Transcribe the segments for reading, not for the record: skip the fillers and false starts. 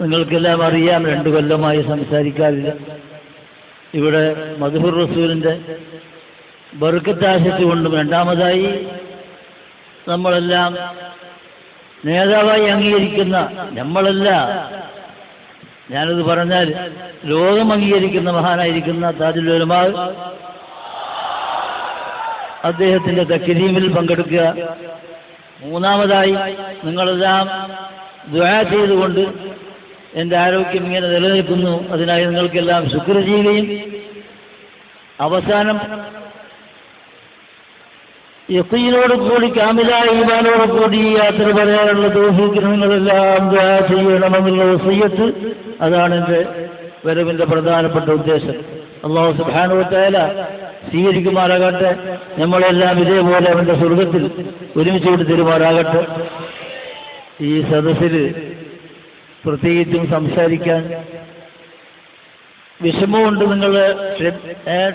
നിങ്ങൾക്കെല്ലാം അറിയാം, 2 കൊല്ലമായി സംസാരിക്കാറില്ല. ഇവിടെ മദ്ഹുർ റസൂലിൻ്റെ ബർക്കത്ത് ആശിച്ചുകൊണ്ടും, രണ്ടാമതായി നമ്മളെല്ലാം നേതാവായി അംഗീകരിക്കുന്ന, നമ്മളല്ല, ഞാനത് പറഞ്ഞാൽ ലോകം അംഗീകരിക്കുന്ന മഹാനായിരിക്കുന്ന താജുൽ ഉലമാ അദ്ദേഹത്തിൻ്റെ തക്രീമിൽ പങ്കെടുക്കുക. മൂന്നാമതായി നിങ്ങളെല്ലാം ദുആ ചെയ്തുകൊണ്ട് എൻ്റെ ആരോഗ്യം ഇങ്ങനെ നിലനിൽക്കുന്നു, അതിനായി നിങ്ങൾക്കെല്ലാം ശുക്ർ ചെയ്യുകയും, അവസാനം യഖീനോട് കൂടി കാമിലായ ഈമാനോട് കൂടി ഈ യാത്ര പറയാനുള്ള തൗഫീഖിന് നിങ്ങളെല്ലാം ദുആ ചെയ്യണമെന്നുള്ള വസിയ്യത്ത്, അതാണ് എൻ്റെ വരവിൻ്റെ പ്രധാനപ്പെട്ട ഉദ്ദേശം. അല്ലാഹു സുബ്ഹാനഹു വ തആല സ്വീകരിക്കുമാറാകട്ടെ. നമ്മളെല്ലാം ഇതേപോലെ അവൻ്റെ സ്വർഗത്തിൽ ഒരുമിച്ച് കൊണ്ട് തരുമാറാകട്ടെ. ഈ സദസ്സിൽ പ്രത്യേകിച്ചും സംസാരിക്കാൻ വിഷമമുണ്ട്, നിങ്ങളെ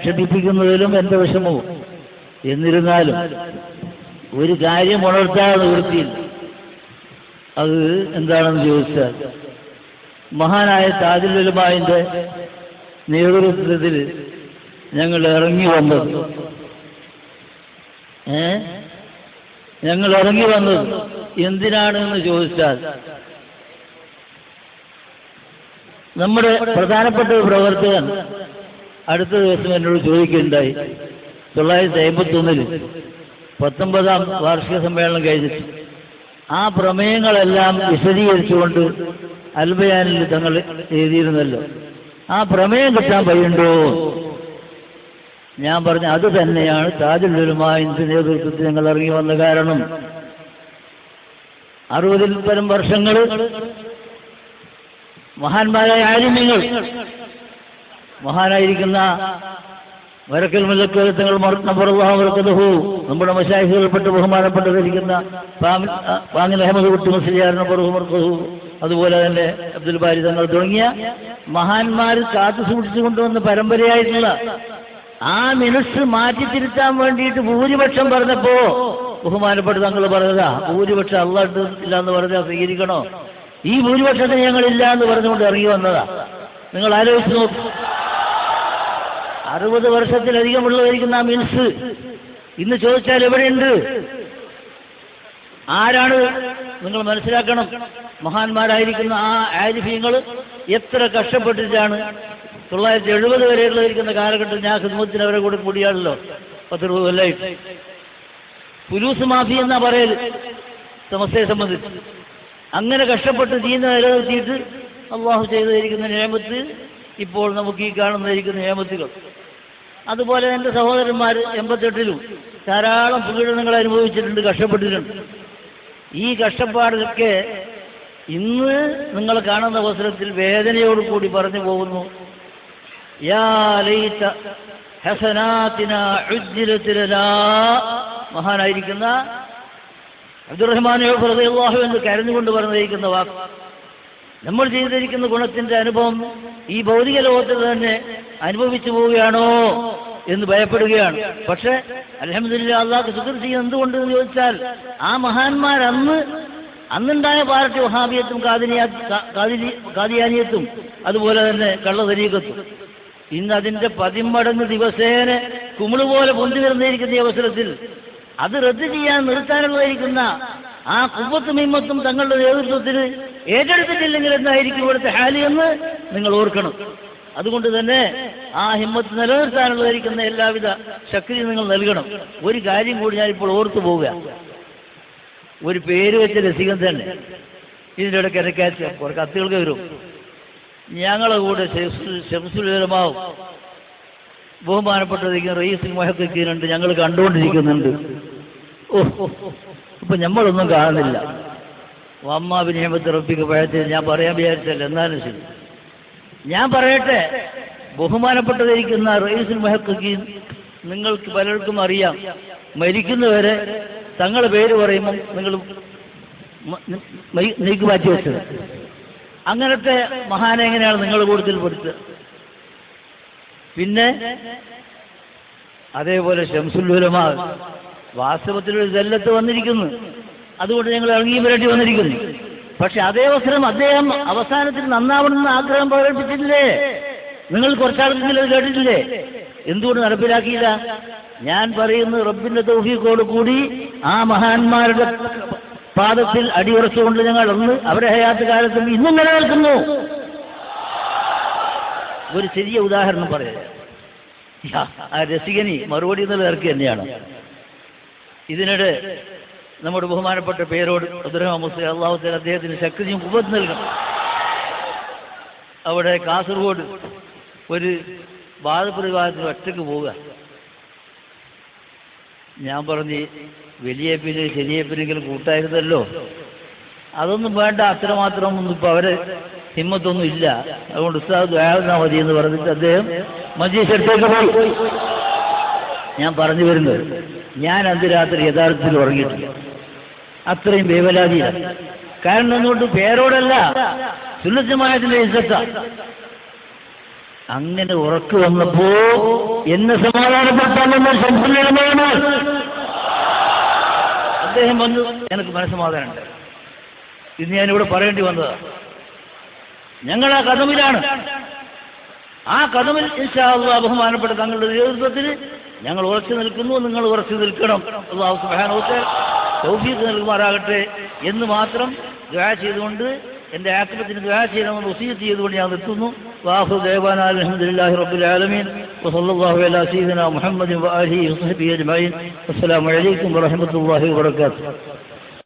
ക്ഷമിപ്പിക്കുന്നതിലും എൻ്റെ വിഷമവും. എന്നിരുന്നാലും ഒരു കാര്യം ഉണർത്താതെ നിവൃത്തിയില്ല. അത് എന്താണെന്ന് ചോദിച്ചാൽ, മഹാനായ താജുൽ ഉലമാഇന്റെ നേതൃത്വത്തിൽ ഞങ്ങൾ ഇറങ്ങി വന്നത് എന്തിനാണെന്ന് ചോദിച്ചാൽ, നമ്മുടെ പ്രധാനപ്പെട്ട ഒരു പ്രവർത്തകൻ അടുത്ത ദിവസം എന്നോട് ചോദിക്കുകയുണ്ടായി, 1951 19ാം വാർഷിക സമ്മേളനം കഴിഞ്ഞിട്ട് ആ പ്രമേയങ്ങളെല്ലാം വിശദീകരിച്ചുകൊണ്ട് അൽബയാനിൽ തങ്ങൾ എഴുതിയിരുന്നല്ലോ, ആ പ്രമേയം കിട്ടാൻ വഴിയുണ്ടോ? ഞാൻ പറഞ്ഞു, അത് തന്നെയാണ് താജുൽ ഉലമാഇന്റെ നേതൃത്വത്തിൽ ഞങ്ങൾ ഇറങ്ങി വന്ന കാരണം. 60-ൽ പരം വർഷങ്ങൾ മഹാന്മാരായ ആലിമീങ്ങൾ, മഹാനായിരിക്കുന്ന വരക്കൽ മുല്ലക്കൽ തങ്ങൾ നമ്മുടെ മശായിഖുകൾപ്പെട്ട് ബഹുമാനപ്പെട്ടവരിക്കുന്ന പാങ്ങിൽ അഹമ്മദ് കുട്ടി മുസ്ലിയാറിന് ബർഹുമർക്കഹു, അതുപോലെ തന്നെ അബ്ദുൽ ബാരി തങ്ങൾ തുടങ്ങിയ മഹാന്മാർ കാത്തു സൂക്ഷിച്ചു കൊണ്ടുവന്ന പരമ്പരയായിട്ടുള്ള ആ മിനിറ്റ്സ് മാറ്റിത്തിരുത്താൻ വേണ്ടിയിട്ട് ഭൂരിപക്ഷം പറഞ്ഞപ്പോ ബഹുമാനപ്പെട്ട തങ്ങൾ പറഞ്ഞതാ, ഭൂരിപക്ഷം അള്ളാഹ് ഇല്ല എന്ന് പറഞ്ഞാൽ സ്വീകരിക്കണോ? ഈ ഭൂരിപക്ഷത്തിന് ഞങ്ങളില്ല എന്ന് പറഞ്ഞുകൊണ്ട് ഇറങ്ങി വന്നതാ. നിങ്ങൾ ആലോചിച്ച് നോക്കൂ, 60 വർഷത്തിലധികമുള്ളവരിക്കുന്ന ആ മിനിറ്റ്സ് ഇന്ന് ചോദിച്ചാൽ എവിടെയുണ്ട്? ആരാണ്? നിങ്ങൾ മനസ്സിലാക്കണം, മഹാന്മാരായിരിക്കുന്ന ആ ആരിഫീങ്ങൾ എത്ര കഷ്ടപ്പെട്ടിട്ടാണ് 970 വരെയുള്ളവരിക്കുന്ന കാലഘട്ടം. ഞാൻ ഖിദ്മത്തിന് അവരെ കൂടെ കൂടിയാണല്ലോ 10-20 കൊല്ലമായിട്ട്. ഫുലൂസ് മാഫി എന്നാ പറയൽ സമസ്തയെ സംബന്ധിച്ച്. അങ്ങനെ കഷ്ടപ്പെട്ട് ദീന നിലനിർത്തിയിട്ട് അള്ളാഹു ചെയ്തിരിക്കുന്ന നിയമത്ത് ഇപ്പോൾ നമുക്ക് ഈ കാണുന്നതിരിക്കുന്ന നിയമത്തുകൾ. അതുപോലെ എൻ്റെ സഹോദരന്മാർ 88-ലും ധാരാളം പീഡനങ്ങൾ അനുഭവിച്ചിട്ടുണ്ട്, കഷ്ടപ്പെട്ടിട്ടുണ്ട്. ഈ കഷ്ടപ്പാടൊക്കെ ഇന്ന് നിങ്ങൾ കാണുന്ന അവസരത്തിൽ വേദനയോട് കൂടി പറഞ്ഞു പോകുന്നു, യാ ലൈത ഹസനാതിനാ ഉജ്ജിലത് ലനാ. മഹാനായിരിക്കുന്ന അബ്ദുറഹ്മാൻ റളിയല്ലാഹു എന്ന് കരഞ്ഞുകൊണ്ട് പറഞ്ഞിരിക്കുന്ന വാക്ക്. നമ്മൾ ചെയ്തിരിക്കുന്ന ഗുണത്തിന്റെ അനുഭവം ഈ ഭൗതിക ലോകത്തിൽ തന്നെ അനുഭവിച്ചു പോവുകയാണോ എന്ന് ഭയപ്പെടുകയാണ്. പക്ഷെ അൽഹംദുലില്ലാഹ് അല്ലാഹു ശുക്ർ ചെയ്യുന്നത് എന്തുകൊണ്ടെന്ന് ചോദിച്ചാൽ, ആ മഹാന്മാർ അന്നുണ്ടായ പാർട്ടി വഹാബിയത്തും ഖാദിയാനിയത്തും അതുപോലെ തന്നെ കള്ളതരീഖത്തും ഇന്ന് അതിന്റെ 10 മടങ്ങ് ദിവസേന കുമിളുപോലെ പൊന്തി നിറഞ്ഞിരിക്കുന്ന ഈ അവസരത്തിൽ അത് റദ്ദ് ചെയ്യാൻ നിർത്താനുള്ളതായിരിക്കുന്ന ആ ഖുവ്വത്തും ഹിമ്മത്തും തങ്ങളുടെ നേതൃത്വത്തിൽ ഏറ്റെടുത്തിട്ടില്ലെങ്കിൽ എന്തായിരിക്കും ഇവിടുത്തെ ഹാലി എന്ന് നിങ്ങൾ ഓർക്കണം. അതുകൊണ്ട് തന്നെ ആ ഹിമ്മത്ത് നിലനിർത്താനുള്ളതായിരിക്കുന്ന എല്ലാവിധ ശക്തിയും നിങ്ങൾ നൽകണം. ഒരു കാര്യം കൂടി ഞാനിപ്പോൾ ഓർത്തു പോവുക, ഒരു പേര് വെച്ച രസികൻ തന്നെ ഇതിൻ്റെ ഇടയ്ക്ക് ഇറക്കാച്ച കുറേ കത്തുകൾക്ക് വരും. ഞങ്ങളെ കൂടെ ശംസുൽ ഉലമാവും ബഹുമാനപ്പെട്ടതിരിക്കുന്ന റയീസുൽ മുഹഖഖീനുണ്ട്, ഞങ്ങൾ കണ്ടുകൊണ്ടിരിക്കുന്നുണ്ട്. ഇപ്പൊ നമ്മളൊന്നും കാണുന്നില്ല. വമ്മാ ബിനിഅമത്തി റബ്ബിക ഫഹദ്ദിസ് ഞാൻ പറയാൻ വിചാരിച്ചല്ല, എന്നാലും ശരി ഞാൻ പറയട്ടെ. ബഹുമാനപ്പെട്ടതിരിക്കുന്ന റയീസുൽ മുഹഖഖീൻ നിങ്ങൾക്ക് പലർക്കും അറിയാം, മരിക്കുന്നവരെ തങ്ങളുടെ പേര് പറയുമ്പം നിങ്ങൾ നീക്ക് മാറ്റി വെച്ചത്. അങ്ങനത്തെ മഹാനെ എങ്ങനെയാണ് നിങ്ങൾ കൂടുതൽ പെടുത്തുക? പിന്നെ അതേപോലെ ശംസുൽ ഉലമാ വാസ്തവത്തിൽ ഒരു ജല്ലത്ത് വന്നിരിക്കുന്നു, അതുകൊണ്ട് ഞങ്ങൾ ഇറങ്ങി വരേണ്ടി വന്നിരിക്കുന്നു. പക്ഷെ അതേ അവസരം അദ്ദേഹം അവസാനത്തിൽ നന്നാവണമെന്ന് ആഗ്രഹം പ്രകടിപ്പിച്ചിട്ടില്ലേ? നിങ്ങൾ കുറച്ചാൾക്കെങ്കിലും അത് കേട്ടിട്ടില്ലേ? എന്തുകൊണ്ട് നടപ്പിലാക്കിയില്ല? ഞാൻ പറയുന്നത് റബ്ബിന്റെ തൗഫീഖോട് കൂടി ആ മഹാന്മാരുടെ പാദത്തിൽ അടിയുറച്ചുകൊണ്ട് ഞങ്ങൾ ഒന്ന് അവരുടെ ഹയാത്ത് കാലത്തും ഇന്നും നിലനിൽക്കുന്നു. ഒരു ചെറിയ ഉദാഹരണം പറയാം. ആ രസികനി മറുപടി എന്നുള്ള ഇറക്കി തന്നെയാണ്. ഇതിനിടെ നമ്മുടെ ബഹുമാനപ്പെട്ട പേരോട് അബ്ദുറഹ്മാൻ മുസ്ലിം അള്ളാഹു തആല അദ്ദേഹത്തിന് ശക്തിയും ഖുവ്വത്തും നൽകണം. അവിടെ കാസർഗോഡ് ഒരു വാദപ്രതിവാദത്തിന് ഒറ്റയ്ക്ക് പോവുക. ഞാൻ പറഞ്ഞ് വലിയേപ്പിന് ചെറിയേപ്പിനെങ്കിലും കൂട്ടായിരുന്നല്ലോ, അതൊന്നും വേണ്ട, അത്രമാത്രം ഒന്നും ഇപ്പം അവരെ ഹിമ്മത്തൊന്നും ഇല്ല, അതുകൊണ്ട് ഉസ്താദ് ദുആ മതി എന്ന് പറഞ്ഞിട്ട് അദ്ദേഹം മജ്‌ലിസ് അടുത്തേക്ക് പോയി. ഞാൻ പറഞ്ഞു വരുന്നത്, ഞാൻ അന്ന് രാത്രി യഥാർത്ഥത്തിൽ ഉറങ്ങിയിട്ടില്ല, അത്രയും വേവലാതിയില്ല. കാരണം എന്തുകൊണ്ട്? പേരോടല്ല, സുന്നത്ത് ജമാഅത്തിന്റെ ഇസ്സത്താണ്. അങ്ങനെ ഉറക്ക് വന്നപ്പോ എന്നെ സമാധാനപ്പെടുത്താമെന്ന സംഘടനയാണ് അദ്ദേഹം വന്നു. എനിക്ക് മനസ്സമാധാനമുണ്ട്. ഇത് ഞാനിവിടെ പറയേണ്ടി വന്നതാണ്. ഞങ്ങൾ ആ കദമിലാണ്. ആ കദമിൽ ഇൻഷാ അല്ലാഹ് ബഹുമാനപ്പെട്ട തങ്ങളുടെ നേതൃത്വത്തിൽ ഞങ്ങൾ ഉറച്ചു നിൽക്കുന്നു. നിങ്ങൾ ഉറച്ചു നിൽക്കണം. അല്ലാഹു സുബ്ഹാനഹു വ തആല തൗഫീഖ് നൽകുമാറാകട്ടെ എന്ന് മാത്രം ദുആ ചെയ്തുകൊണ്ട് എൻ്റെ ആഖിബത്തിന് ദുആ ചെയ്യണമെന്ന് വസിയ്യത്ത് ചെയ്തുകൊണ്ട് ഞാൻ നിർത്തുന്നു. വാഖിറു ദഅവാനാ അൽഹംദുലില്ലാഹി റബ്ബിൽ ആലമീൻ വസല്ലല്ലാഹു അലാ സയ്യിദിനാ മുഹമ്മദിൻ വആലിഹി വസഹ്ബിഹി അജ്മഈൻ. അസ്സലാമു അലൈക്കും വറഹ്മത്തുള്ളാഹി വബറകാതുഹു.